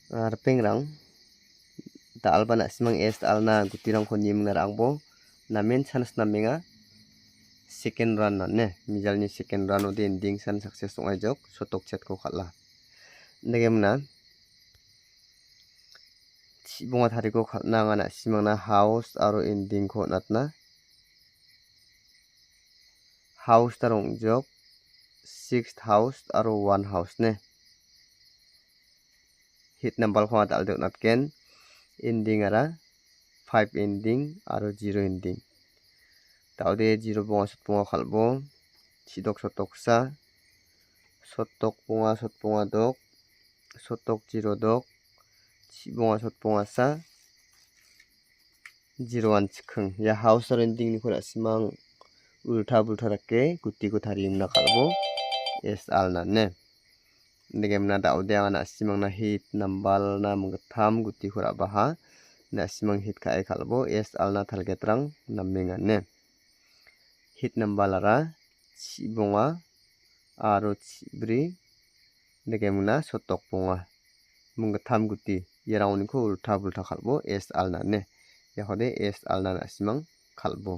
Pengrang da alba na simang est alna gutirang ko nim na rangbo namen chance namenga second run na ne mijal ni second run odi ending san success ong jok sotok chat ko khala negemna chibonga thari ko khalna ngana simang na house aro ending ko natna house tarong jok 6th house aro 1 house ne hit number ko dal dok natken ending ara 5 ending aro 0 ending taude 0 bonga khalbo sidok sotok sa sotok bonga dok sotok 0 dok sibonga sot bonga sa 0 1 chikhung ya house aro ending ni khora simang ulta bulta rakke gutti ko thari na khalbo es alna ne negemna daude ana simang na hit nambal na mungtham gutti khora baha na simang hit kai khalbo es alna thalgetrang namenga ne hit nambalara chibonga aro chibri negemna sotok bonga mungtham gutti yerang ko ulta bulta khalbo es alna ne yahode es alna na simang khalbo